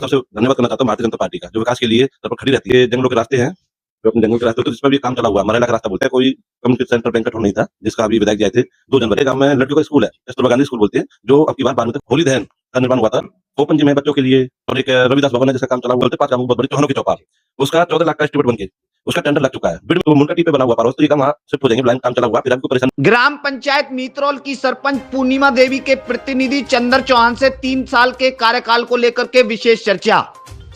सबसे धन्यवाद करना चाहता हूँ भारतीय जनता पार्टी का, जो विकास के लिए तत्पर खड़ी रहती है। ये जंगलों के रास्ते हैं, जो अपने जंगल के रास्ते होते हैं, जिसमें भी काम चला हुआ है। मरेला का रास्ता बोलते हैं, कोई कम्युनिटी सेंटर बैंक्वेट हॉल नहीं था, जिसका अभी विधायक जी आए थे। 2 जनवरी गाँव में लड़कियों का स्कूल है, कस्तूरबा गांधी स्कूल बोलते हैं, जो अब की बार 12वीं तक होली दहन का निर्माण हुआ था। ओपन जिम है बच्चों के लिए और एक रविदास भवन है, जिसका काम चला हुआ है। 5 गाँवों को बहुत बड़ी चौहानों की चौपाल, उसका 14 लाख का एस्टीमेट बन के उसका टेंडर लग चुका है। बिड में मुनका टी पे बना हुआ पारा, तो वहाँ शिफ्ट हो जाएंगे। ब्लाइंड काम चला हुआ, फिर आपको परेशान। ग्राम पंचायत मीतरौल की सरपंच पूर्णिमा देवी के प्रतिनिधि चंदर चौहान से 3 साल के कार्यकाल को लेकर के विशेष चर्चा।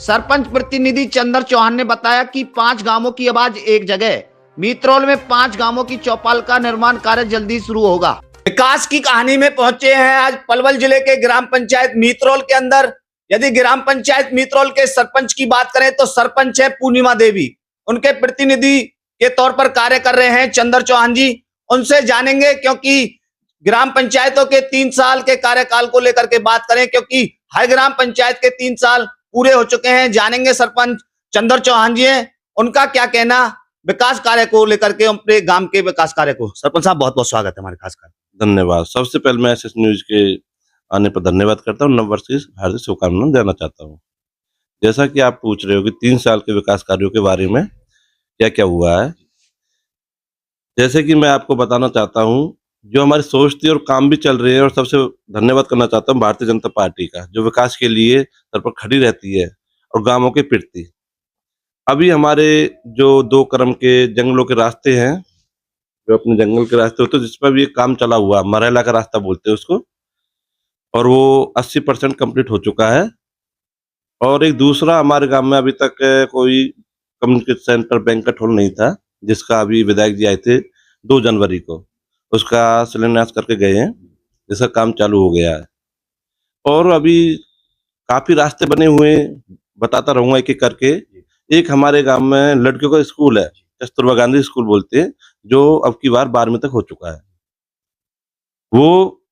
सरपंच प्रतिनिधि चंदर चौहान ने बताया कि 5 गांवों की आवाज एक जगह। मीतरौल में 5 गांवों की चौपाल का निर्माण कार्य जल्दी शुरू होगा। विकास की कहानी में पहुंचे हैं आज पलवल जिले के ग्राम पंचायत मीतरौल के अंदर। यदि ग्राम पंचायत मीतरौल के सरपंच की बात करें तो सरपंच है पूर्णिमा देवी, उनके प्रतिनिधि के तौर पर कार्य कर रहे हैं चंदर चौहान जी। उनसे जानेंगे, क्योंकि ग्राम पंचायतों के 3 साल के कार्यकाल को लेकर के बात करें, क्योंकि हर ग्राम पंचायत के 3 साल पूरे हो चुके हैं। जानेंगे सरपंच चंदर चौहान जी हैं, उनका क्या कहना विकास कार्य को लेकर के, अपने गांव के विकास कार्य को। सरपंच साहब, बहुत बहुत स्वागत है हमारे खास कार्य। धन्यवाद। सबसे पहले मैं एसएस न्यूज के आने पर धन्यवाद करता हूँ। नववर्ष की हार्दिक शुभकामनाएं देना चाहता हूँ। जैसा कि आप पूछ रहे हो कि 3 साल के विकास कार्यों के बारे में क्या क्या हुआ है, जैसे कि मैं आपको बताना चाहता हूँ, जो हमारी सोच थी और काम भी चल रहे हैं। और सबसे धन्यवाद करना चाहता हूँ भारतीय जनता पार्टी का, जो विकास के लिए सर पर खड़ी रहती है और गांवों के प्रति। अभी हमारे जो 2 क्रम के जंगलों के रास्ते हैं, जो अपने जंगल के रास्ते होते हैं, जिस पर भी काम चला हुआ, मरेला का रास्ता बोलते हैं उसको, और वो 80% कंप्लीट हो चुका है। और एक दूसरा हमारे गांव में अभी तक कोई कम्युनिटी सेंटर बैंक्वेट हॉल नहीं था, जिसका अभी विधायक जी आए थे 2 जनवरी को, उसका शिलान्यास करके गए हैं, जिसका काम चालू हो गया है। और अभी काफी रास्ते बने हुए हैं, बताता रहूंगा एक एक करके। एक हमारे गांव में लड़कियों का स्कूल है, कस्तूरबा गांधी स्कूल बोलते हैं, जो अब की बार 12वीं तक हो चुका है। वो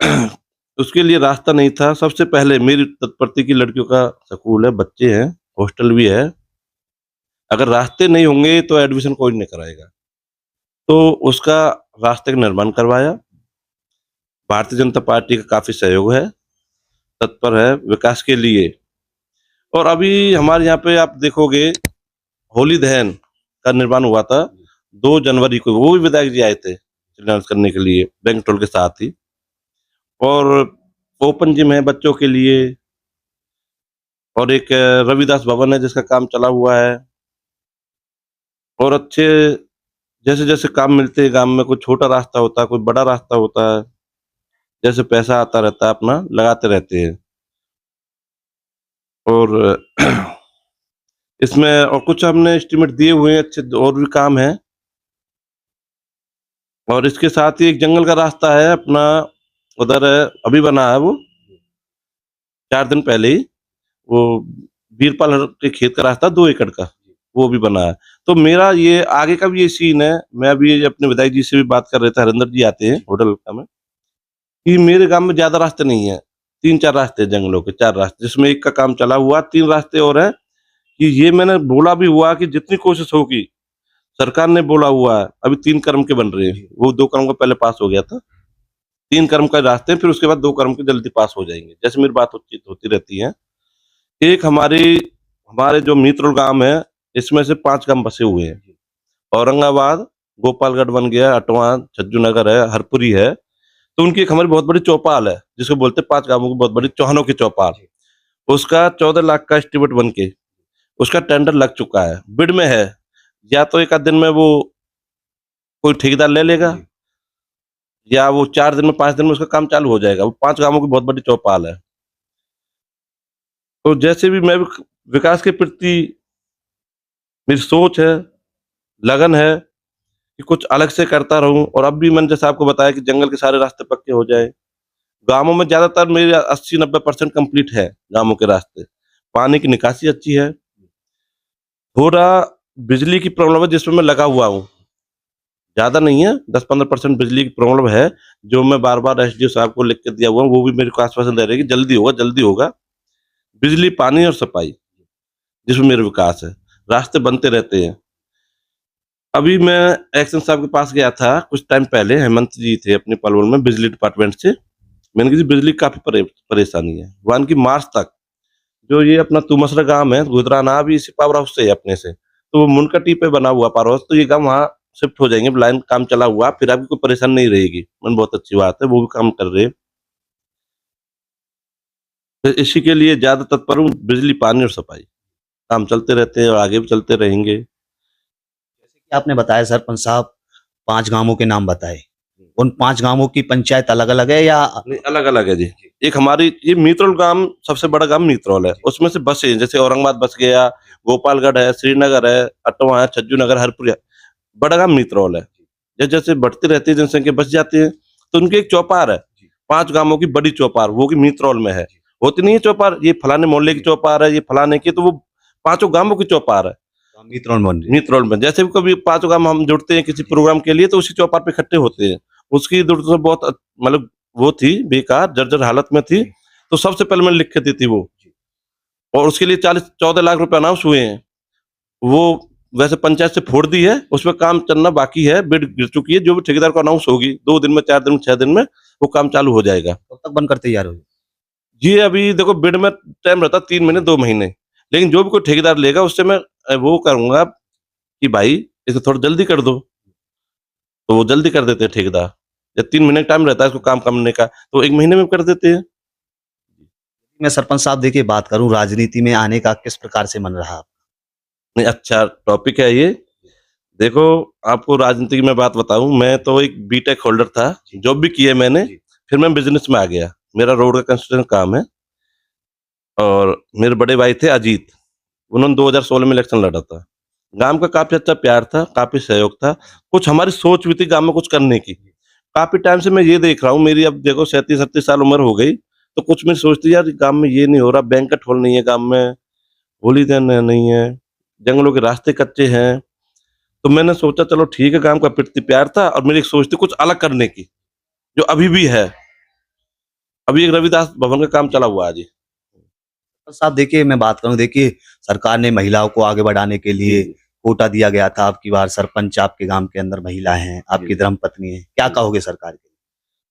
उसके लिए रास्ता नहीं था। सबसे पहले मेरी तत्परता की लड़कियों का स्कूल है, बच्चे हैं, हॉस्टल भी है। अगर रास्ते नहीं होंगे तो एडमिशन कोई नहीं कराएगा, तो उसका रास्ते का निर्माण करवाया। भारतीय जनता पार्टी का काफी सहयोग है, तत्पर है विकास के लिए। और अभी हमारे यहाँ पे आप देखोगे, होली दहन का निर्माण हुआ था 2 जनवरी को, वो भी विधायक जी आए थे शिलान्यास करने के लिए बैंक टोल के साथ ही। और ओपन जिम है बच्चों के लिए, और एक रविदास भवन है, जिसका काम चला हुआ है। और अच्छे जैसे जैसे काम मिलते हैं गांव में, कोई छोटा रास्ता होता है, कोई बड़ा रास्ता होता है, जैसे पैसा आता रहता है अपना लगाते रहते हैं। और इसमें और कुछ हमने एस्टीमेट दिए हुए हैं, अच्छे और भी काम है। और इसके साथ ही एक जंगल का रास्ता है अपना, उधर अभी बना है, वो 4 दिन पहले ही, वो वीरपाल के खेत का रास्ता 2 एकड़ का, वो भी बना है। तो मेरा ये आगे का भी ये सीन है। मैं अभी अपने विधायक जी से भी बात कर रहे थे, हरिंदर जी आते हैं होटल का में, कि मेरे गांव में ज्यादा रास्ते नहीं है, 3-4 रास्ते जंगलों के, 4 रास्ते, जिसमें एक का काम चला हुआ, 3 रास्ते और है। कि ये मैंने बोला भी हुआ कि जितनी कोशिश होगी, सरकार ने बोला हुआ है। अभी 3 क्रम के बन रहे हैं, वो 2 क्रम का पहले पास हो गया था, 3 क्रम का रास्ते, फिर उसके बाद 2 क्रम के जल्दी पास हो जाएंगे। जैसे मेरी बात होती रहती है। एक हमारे जो मीतरौल गांव है, इसमें से 5 गांव बसे हुए हैं। औरंगाबाद, गोपालगढ़ बन गया, अटवा, छज्जू नगर है, हरपुरी है। तो उनकी एक हमारी बहुत बड़ी चौपाल है, जिसको बोलते हैं 5 गांवों की बहुत बड़ी चौहानों की चौपाल। उसका 14 लाख का एस्टीमेट बन के उसका टेंडर लग चुका है, बिड में है। या तो 1 आध दिन में वो कोई ठेकेदार ले लेगा, या वो 4 दिन में 5 दिन में उसका काम चालू हो जाएगा। वो 5 गांवों की बहुत बड़ी चौपाल है। तो जैसे भी मैं विकास के प्रति मेरी सोच है, लगन है कि कुछ अलग से करता रहूं। और अब भी मैंने जैसा आपको बताया कि जंगल के सारे रास्ते पक्के हो जाए। गांवों में ज्यादातर मेरे 80-90% कंप्लीट है गांवों के रास्ते। पानी की निकासी अच्छी है। थोड़ा बिजली की प्रॉब्लम है, जिसमें मैं लगा हुआ हूँ, ज्यादा नहीं है, 10-15% बिजली की प्रॉब्लम है, जो मैं बार-बार एसडीओ साहब को लिख के दिया हुआ हूँ। वो भी मेरे को आश्वासन दे रहे हैं कि जल्दी होगा, जल्दी होगा। बिजली, पानी और सफाई, जिसमें मेरा विकास है। रास्ते बनते रहते हैं। अभी मैं एक्शन साहब के पास गया था कुछ टाइम पहले, हेमंत जी थे अपने पलवल में बिजली डिपार्टमेंट से। मैंने कहा जी, बिजली की काफी परेशानी है। 1 की मार्च तक जो ये अपना तुमसरा गांव है, गुजराना भी इसी पावर हाउस से है अपने से, तो वो मुनकटी पे बना हुआ पावर हाउस, तो ये गांव वहाँ शिफ्ट हो जाएंगे, लाइन काम चला हुआ, फिर आपकी कोई परेशानी नहीं रहेगी। मन बहुत अच्छी बात है, वो भी काम कर रहे हैं। तो इसी के लिए ज्यादा तत्पर हूँ, बिजली, पानी और सफाई, काम चलते रहते हैं और आगे भी चलते रहेंगे। जैसे कि आपने बताया सरपंच साहब 5 गांवों के नाम बताए, उन 5 गांवों की पंचायत अलग-अलग है या नहीं, अलग अलग है जी। एक हमारी ये मीतरौल गांव, सबसे बड़ा गांव मीतरौल है, उसमें से बसे हैं, जैसे औरंगाबाद बस गया, गोपालगढ़ है, श्रीनगर है, अटवा है, छज्जू नगर, हरपुर है, बड़ा गांव मीतरौल है। जैसे जैसे बढ़ती रहती है जनसंख्या, बस जाती है, तो उनकी एक चौपार है, 5 गांवों की बड़ी चौपार, वो की मीतरौल में है। होती नहीं है चौपार, ये फलाने मोहल्ले की चौपार है, ये फलाने की, तो वो 5 गांवों की चौपार है मीतरौल बन रही है? मीतरौल में। जैसे भी कभी 5 गांव हम जुड़ते हैं किसी प्रोग्राम के लिए, तो उसी चौपार पे इकट्ठे होते हैं। उसकी दुर्दशा बहुत मतलब वो थी, बेकार जर्जर हालत में थी, तो सबसे पहले मैंने लिख के दी थी वो, और उसके लिए 14 लाख रुपए अनाउंस हुए हैं। वो वैसे पंचायत से फोड़ दी है, उसमें काम चलना बाकी है, बिड गिर चुकी है, जो भी ठेकेदार को अनाउंस होगी 2 दिन में, 4 दिन में, 6 दिन में वो काम चालू हो जाएगा। कब तक बनकर तैयार होगी? ये अभी देखो बिड में टाइम रहता 3 महीने 2 महीने, लेकिन जो भी कोई ठेकेदार लेगा उससे मैं वो करूंगा कि भाई इसे थोड़ा जल्दी कर दो, तो वो जल्दी कर देते हैं ठेकेदार। जब 3 महीने का टाइम रहता है इसको काम करने का, तो 1 महीने में कर देते हैं। मैं सरपंच साहब देखिए बात करूं राजनीति में आने का किस प्रकार से मन रहा? नहीं, अच्छा टॉपिक है ये। देखो, आपको राजनीति की मैं बात बताऊं, मैं तो एक बीटेक होल्डर था, जॉब भी की है मैंने, फिर मैं बिजनेस में आ गया। मेरा रोड का कंस्ट्रक्शन काम है, और मेरे बड़े भाई थे अजीत, उन्होंने 2016 में इलेक्शन लड़ा था। गांव का काफी अच्छा प्यार था, काफी सहयोग था, कुछ हमारी सोच भी थी गांव में कुछ करने की। काफी टाइम से मैं ये देख रहा हूँ, मेरी अब देखो 37-38 साल उम्र हो गई, तो कुछ मेरी सोचती यार गांव में ये नहीं हो रहा, बैंकट हॉल नहीं है गांव में, होली देन नहीं है, जंगलों के रास्ते कच्चे हैं। तो मैंने सोचा चलो ठीक है, गांव का प्रति प्यार था, और मेरी एक सोच थी कुछ अलग करने की, जो अभी भी है। अभी एक रविदास भवन का काम चला हुआ है जी। सरपंच साहब देखिए मैं बात करूं, देखिए सरकार ने महिलाओं को आगे बढ़ाने के लिए कोटा दिया गया था। आपकी बार सरपंच आपके गांव के अंदर महिला हैं, आपकी धर्मपत्नी है, क्या कहोगे सरकार के?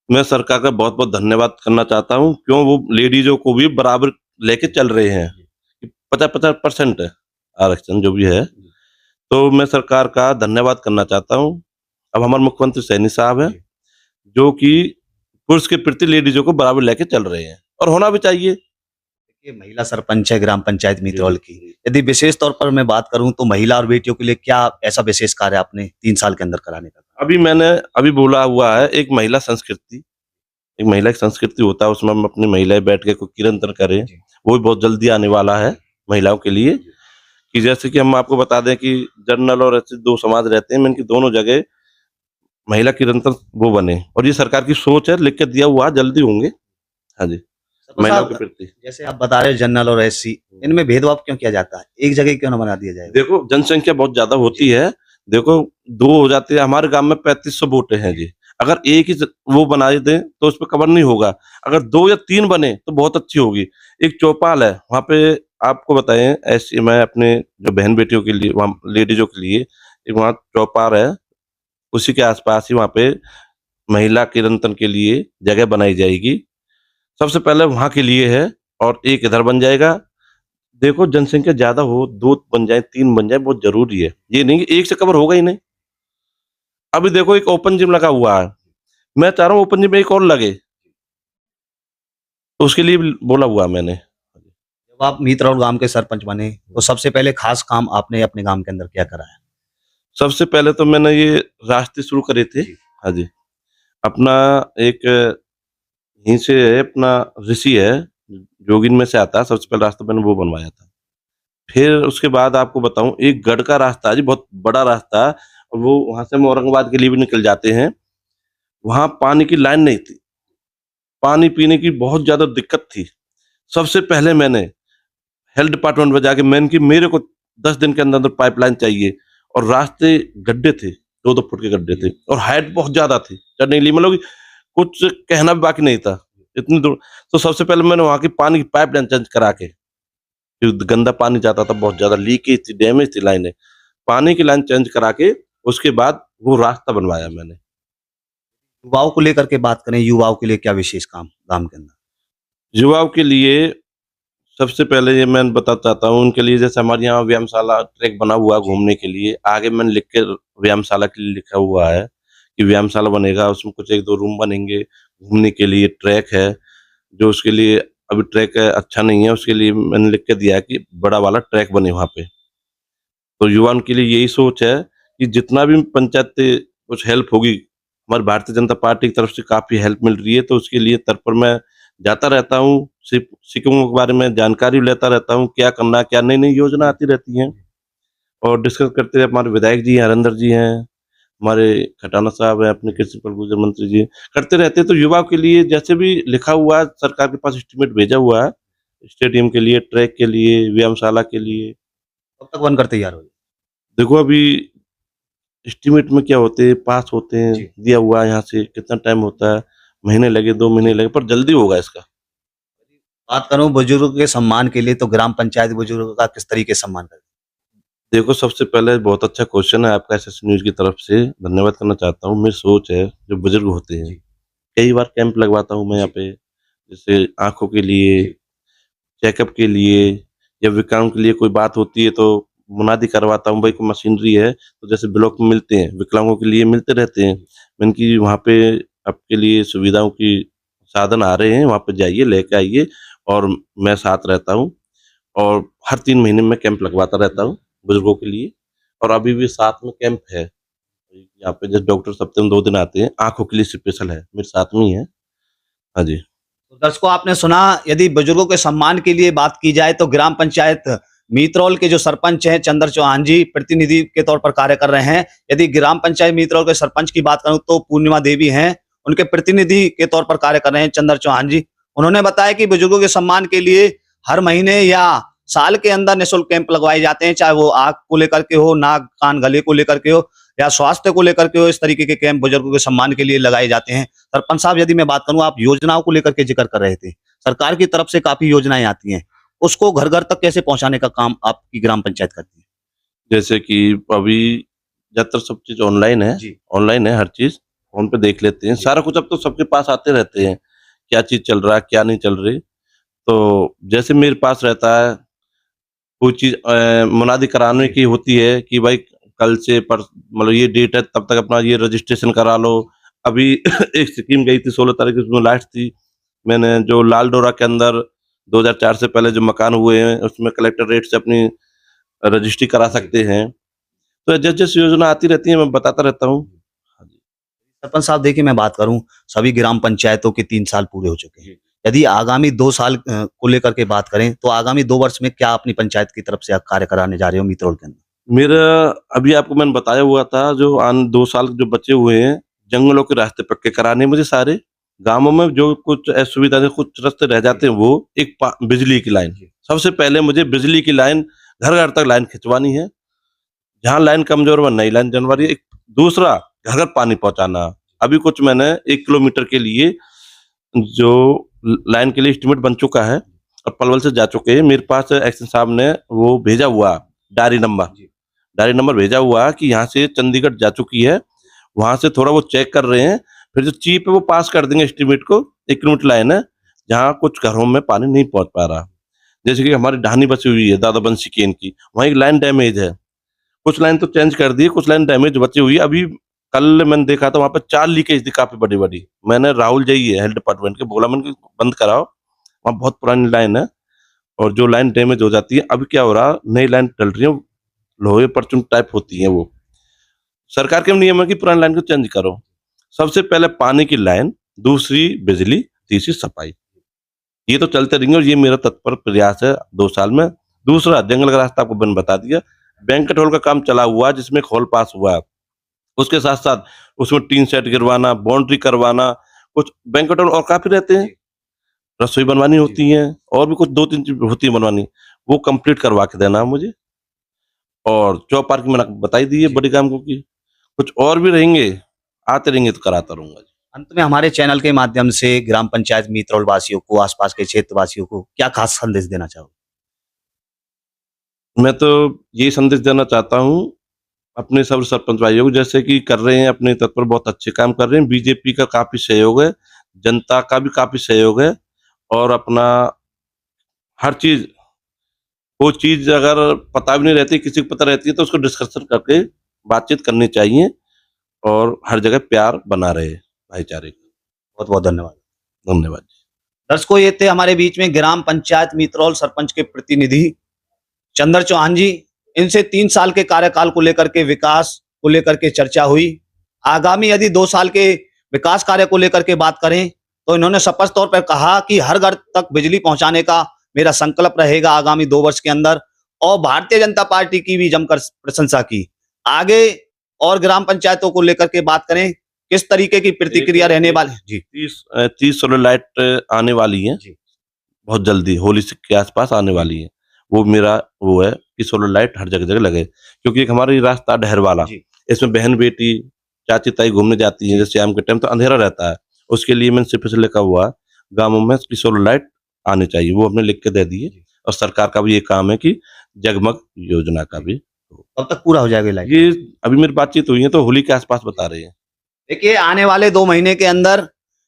मैं सरकार का बहुत बहुत धन्यवाद करना चाहता हूँ, क्यों वो लेडीजों को भी बराबर लेके चल रहे हैं। 50-50% है आरक्षण जो भी है, तो मैं सरकार का धन्यवाद करना चाहता हूँ। अब हमारे मुख्यमंत्री सैनी साहब हैं, जो कि पुरुष के प्रति लेडीजों को बराबर लेके चल रहे हैं, और होना भी चाहिए। देखिए महिला सरपंच है ग्राम पंचायत मीतरौल की। यदि विशेष तौर पर मैं बात करूं तो महिला और बेटियों के लिए क्या ऐसा विशेष कार्य आपने 3 साल के अंदर कराने का? अभी मैंने अभी बोला हुआ है एक महिला संस्कृति, एक महिला की संस्कृति होता है, उसमें हम अपनी महिलाएं बैठ के कोई कीर्तन करें, वो भी बहुत जल्दी आने वाला है महिलाओं के लिए। कि जैसे कि हम आपको बता दें कि जनरल और ऐसे 2 समाज रहते हैं, मैं इनकी दोनों जगह महिला कीर्तन वो बने, और ये सरकार की सोच है, लिख के दिया हुआ, जल्दी होंगे। हाँ जी, महिलाओं के प्रति। जैसे आप बता रहे हो जनरल और एससी, इनमें भेदभाव क्यों किया जाता है? एक जगह क्यों ना बना दिया जाए? देखो जनसंख्या बहुत ज्यादा होती है, देखो 2 हो जाते हैं, हमारे गांव में 3500 वोट हैं जी। अगर एक ही वो बना दें तो उस पर कवर नहीं होगा, अगर 2 या 3 बने तो बहुत अच्छी होगी। एक चौपाल है वहाँ पे, आपको बताएं ऐसी, मैं अपने जो बहन बेटियों के लिए, वहाँ लेडीजों के लिए एक वहाँ चौपाल है, उसी के आसपास ही वहाँ पे महिला कीर्तन के लिए जगह बनाई जाएगी। सबसे पहले वहाँ के लिए है, और एक इधर बन जाएगा। देखो जनसंख्या ज्यादा हो, 2 बन जाए, 3 बन जाए, बहुत जरूरी है। ये नहीं कि एक से कवर होगा ही नहीं। अभी देखो एक ओपन जिम लगा हुआ है, मैं चाह रहा हूँ ओपन जिम में एक और लगे, तो उसके लिए भी बोला हुआ मैंने। जब आप मीतरौल गांव के सरपंच बने तो सबसे पहले खास काम आपने अपने गांव के अंदर क्या कराया? सबसे पहले तो मैंने ये रास्ते शुरू करे थे। हाँ जी, अपना एक यहीं से है, अपना ऋषि है, जोगिन में से आता है, सबसे पहले रास्ता मैंने वो बनवाया था। फिर उसके बाद आपको बताऊं, एक गढ़ का रास्ता है जी, बहुत बड़ा रास्ता, और वो वहां से हम औरंगाबाद के लिए भी निकल जाते हैं। वहां पानी की लाइन नहीं थी, पानी पीने की बहुत ज्यादा दिक्कत थी। सबसे पहले मैंने हेल्थ डिपार्टमेंट में जाके मैंने कि मेरे को 10 दिन के अंदर अंदर पाइपलाइन चाहिए, और रास्ते गड्ढे थे, 2-2 फुट के गड्ढे थे, और हाइट बहुत ज्यादा थी चढ़ने के लिए, मतलब कि कुछ कहना भी बाकी नहीं था, इतनी दूर। तो सबसे पहले मैंने वहां की पानी की पाइपलाइन चेंज करा के, गंदा पानी जाता था, बहुत ज्यादा लीकेज थी, डैमेज थी लाइनें, पानी की लाइन चेंज करा के उसके बाद वो रास्ता बनवाया मैंने। युवाओं को लेकर के बात करें, युवाओं के लिए क्या विशेष काम गांव के अंदर? युवाओं के लिए सबसे पहले ये मैं बताना चाहता हूँ उनके लिए, जैसे हमारे यहाँ व्यायामशाला ट्रैक बना हुआ है घूमने के लिए, आगे मैंने लिख के व्यायामशाला के लिए लिखा हुआ है कि व्यायामशाला बनेगा, उसमें कुछ 1-2 रूम बनेंगे, घूमने के लिए ट्रैक है, जो उसके लिए अभी ट्रैक अच्छा नहीं है, उसके लिए मैंने लिख के दिया है कि बड़ा वाला ट्रैक बने वहाँ पे। तो युवाओं के लिए यही सोच है कि जितना भी पंचायत से कुछ हेल्प होगी, हमारी भारतीय जनता पार्टी की तरफ से काफ़ी हेल्प मिल रही है, तो उसके लिए तत्पर मैं जाता रहता हूँ, स्कीमों के बारे में जानकारी लेता रहता हूँ, क्या करना है, क्या नई-नई योजना आती रहती हैं और डिस्कस करते हैं। हमारे विधायक जी हैं, हरेंद्र जी हैं, हमारे खटाना साहब हैं, अपने कृषि प्रभुजन मंत्री जी, करते रहते हैं। तो युवाओं के लिए जैसे भी लिखा हुआ है, सरकार के पास एस्टीमेट भेजा हुआ है, स्टेडियम के लिए, ट्रैक के लिए, व्यायामशाला के लिए। कब तक बनकर तैयार हो? देखो अभी एस्टीमेट में क्या होते हैं, पास होते हैं, जी। दिया हुआ है यहाँ से, कितना टाइम होता है, महीने लगे, 2 महीने लगे, पर जल्दी होगा इसका। बात करूँ बुजुर्गों के सम्मान के लिए, तो ग्राम पंचायत बुजुर्गों का किस तरीके से सम्मान करती देखो सबसे पहले बहुत अच्छा क्वेश्चन है आपका एसएस न्यूज़ की तरफ से, धन्यवाद करना चाहता हूँ। मेरी सोच है, जो बुजुर्ग होते हैं, जी। कई बार कैंप लगवाता हूँ मैं यहाँ जी। पे, जैसे आँखों के लिए, जी। चेकअप के लिए या विकलांग के लिए कोई बात होती है तो मुनादी करवाता हूँ, भाई कोई मशीनरी है, तो जैसे ब्लॉक में मिलते हैं, विकलांगों के लिए मिलते रहते हैं। मैंने कि वहाँ पे आपके लिए सुविधाओं की साधन आ रहे हैं, वहाँ पे जाइए, लेके आइए और मैं साथ रहता हूँ और हर 3 महीने में कैंप लगवाता रहता हूँ बुजुर्गों के लिए और अभी भी साथ में कैंप है। यहाँ पे जैसे डॉक्टर हफ्ते में 2 दिन आते हैं, आँखों के लिए स्पेशल है, मेरे साथ में ही है। हाँ जी। तो दर्शकों, आपने सुना, यदि बुजुर्गों के सम्मान के लिए बात की जाए तो ग्राम पंचायत मीतरौल के जो सरपंच हैं चंद्र चौहान जी प्रतिनिधि के तौर पर कार्य कर रहे हैं। यदि ग्राम पंचायत मीतरौल के सरपंच की बात करूं तो पूर्णिमा देवी हैं, उनके प्रतिनिधि के तौर पर कार्य कर रहे हैं चंद्र चौहान जी। उन्होंने बताया कि बुजुर्गों के सम्मान के लिए हर महीने या साल के अंदर निःशुल्क कैंप लगवाए जाते हैं, चाहे वो आंख को लेकर के हो, नाक कान गले को लेकर के हो या स्वास्थ्य को लेकर के हो। इस तरीके के कैंप बुजुर्गों के सम्मान के लिए लगाए जाते हैं। सरपंच साहब, यदि मैं बात करूं, आप योजनाओं को लेकर के जिक्र कर रहे थे, सरकार की तरफ से काफी योजनाएं आती हैं, उसको घर घर तक कैसे पहुंचाने का काम आपकी ग्राम पंचायत करती है? जैसे कि अभी ज़्यादातर सब चीज़ ऑनलाइन है, जी। ऑनलाइन है हर चीज़, फ़ोन पे देख लेते हैं। जी। सारा कुछ अब तो सबके पास आते रहते हैं, क्या चीज़ चल रहा है, क्या नहीं चल रही। तो जैसे मेरे पास रहता है, कोई चीज़ मुनादी कराने की होती है कि भाई कल से मतलब ये डेट है, तब तक अपना ये रजिस्ट्रेशन करा लो। अभी एक स्कीम गई थी 16 तारीख को, उसमें लास्ट थी। मैंने जो लाल डोरा के अंदर 2004 से पहले जो मकान हुए हैं, उसमें कलेक्टर रेट से अपनी रजिस्ट्री करा सकते हैं। तो जैसे-जैसे योजना आती रहती है, मैं बताता रहता हूँ। हाँ जी। सरपंच साहब, देखिए मैं बात करूं, सभी ग्राम पंचायतों के 3 साल पूरे हो चुके हैं। यदि आगामी 2 साल को लेकर के बात करें तो आगामी 2 वर्ष में क्या अपनी पंचायत की तरफ से आप कार्य कराने जा रहे हो मीतरौल के अंदर? मेरा अभी आपको मैंने बताया हुआ था, जो 2 साल जो बचे हुए हैं, जंगलों के रास्ते पक्के कराने हैं मुझे सारे। गाँवों में जो कुछ असुविधा है, कुछ रास्ते रह जाते हैं, वो एक बिजली की लाइन। सबसे पहले मुझे बिजली की लाइन घर-घर तक लाइन खिंचवानी है। जहाँ लाइन कमज़ोर है, नई लाइन डलवानी है। एक दूसरा, घर-घर पानी पहुँचाना। अभी कुछ मैंने 1 किलोमीटर के लिए जो लाइन के लिए एस्टीमेट बन चुका है और पलवल से जा चुके हैं। मेरे पास एक्शन साहब ने वो भेजा हुआ डायरी नंबर भेजा हुआ कि यहाँ से चंडीगढ़ जा चुकी है, वहाँ से थोड़ा वो चेक कर रहे हैं, फिर जो चीप है वो पास कर देंगे एस्टीमेट को। 1 किलोमीटर लाइन है, जहाँ कुछ घरों में पानी नहीं पहुँच पा रहा। जैसे कि हमारी ढानी बची हुई है दादा बंसी केन की, वहाँ एक लाइन डैमेज है। कुछ लाइन तो चेंज कर दी है, कुछ लाइन डैमेज बची हुई है। अभी कल मैंने देखा था, वहाँ पे 4 लीकेज थी काफ़ी बड़ी-बड़ी। मैंने राहुल जी है हेल्थ डिपार्टमेंट के, बोला मैंने कि बंद कराओ, वहाँ बहुत पुरानी लाइन है और जो लाइन डैमेज हो जाती है, अभी क्या हो रहा, नई लाइन डल रही है, लोहे परचून टाइप होती है वो। सरकार के नियम है कि पुरानी लाइन को चेंज करो। सबसे पहले पानी की लाइन, दूसरी बिजली, तीसरी सफाई। ये तो चलते रहेंगे और ये मेरा तत्पर प्रयास है 2 साल में। दूसरा, जंगल का रास्ता आपको मैंने बता दिया। बैंक्वेट हॉल का काम चला हुआ है, जिसमें एक हॉल पास हुआ है। उसके साथ-साथ उसमें टीन शेड गिरवाना, बाउंड्री करवाना, कुछ बैंक्वेट हॉल और काफ़ी रहते हैं। रसोई बनवानी होती है और भी कुछ 2-3 चीज़ होती है बनवानी, वो कंप्लीट करवा के देना है मुझे। और चौक पार्क मैंने आपको बता ही दी है बड़ी कामों की। कुछ और भी रहेंगे, आते रहेंगे तो कराता रहूँगा। अंत में हमारे चैनल के माध्यम से ग्राम पंचायत मीतरौल वासियों को, आसपास के क्षेत्र वासियों को क्या खास संदेश देना चाहोगे? मैं तो यही संदेश देना चाहता हूँ अपने सब सरपंच भाइयों को, जैसे कि कर रहे हैं अपने तत्पर बहुत अच्छे काम कर रहे हैं। बीजेपी का काफ़ी सहयोग है, जनता का भी काफ़ी सहयोग है और अपना हर चीज, वो चीज अगर पता भी नहीं रहती, किसी को पता रहती है तो उसको डिस्कशन करके बातचीत करनी चाहिए और हर जगह प्यार बना रहे भाईचारे का। बहुत बहुत धन्यवाद। धन्यवाद। दर्शकों, ये थे हमारे बीच में ग्राम पंचायत मीतरौल सरपंच के प्रतिनिधि चंद्र चौहान जी। इनसे 3 साल के कार्यकाल को लेकर के, विकास को लेकर के चर्चा हुई। आगामी यदि 2 साल के विकास कार्य को लेकर के बात करें तो इन्होंने स्पष्ट तौर पर कहा कि हर घर तक बिजली पहुंचाने का मेरा संकल्प रहेगा आगामी 2 वर्ष के अंदर, और भारतीय जनता पार्टी की भी जमकर प्रशंसा की। आगे और ग्राम पंचायतों को लेकर के बात करें, किस तरीके की प्रतिक्रिया रहने वाली जी? 30 सोलर लाइट आने वाली है जी। बहुत जल्दी, होली के आसपास आने वाली है। वो मेरा वो है कि सोलर लाइट हर जगह जगह लगे, क्योंकि एक हमारी रास्ता डहर वाला, इसमें बहन बेटी चाची ताई घूमने जाती है, जैसे शाम के टाइम तो अंधेरा रहता है, उसके लिए मैंने सिर्फ से लिखा हुआ गाँवों में कि सोलर लाइट आनी चाहिए, वो हमने लिख के दे दी है। और सरकार का भी ये काम है कि जगमग योजना का भी कब तक पूरा हो जाएगा लाइट? ये अभी मेरी बातचीत हुई है तो होली के आसपास बता रहे हैं। देखिए, आने वाले 2 महीने के अंदर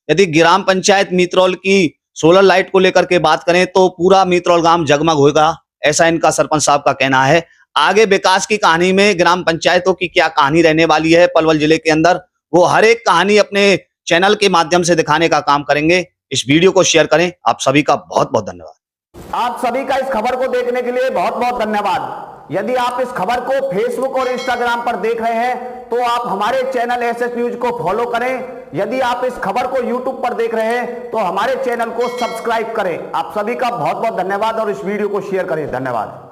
यदि ग्राम पंचायत मीतरौल की सोलर लाइट को लेकर के बात करें तो पूरा मीतरौल गांव जगमग होगा, ऐसा इनका सरपंच साहब का कहना है। आगे विकास की कहानी में ग्राम पंचायतों की क्या कहानी रहने वाली है पलवल जिले के अंदर, वो हर एक कहानी अपने चैनल के माध्यम से दिखाने का काम करेंगे। इस वीडियो को शेयर करें। आप सभी का बहुत बहुत धन्यवाद। आप सभी का इस खबर को देखने के लिए बहुत बहुत धन्यवाद। यदि आप इस खबर को फेसबुक और इंस्टाग्राम पर देख रहे हैं तो आप हमारे चैनल एसएस न्यूज को फॉलो करें। यदि आप इस खबर को यूट्यूब पर देख रहे हैं तो हमारे चैनल को सब्सक्राइब करें। आप सभी का बहुत बहुत धन्यवाद और इस वीडियो को शेयर करें। धन्यवाद।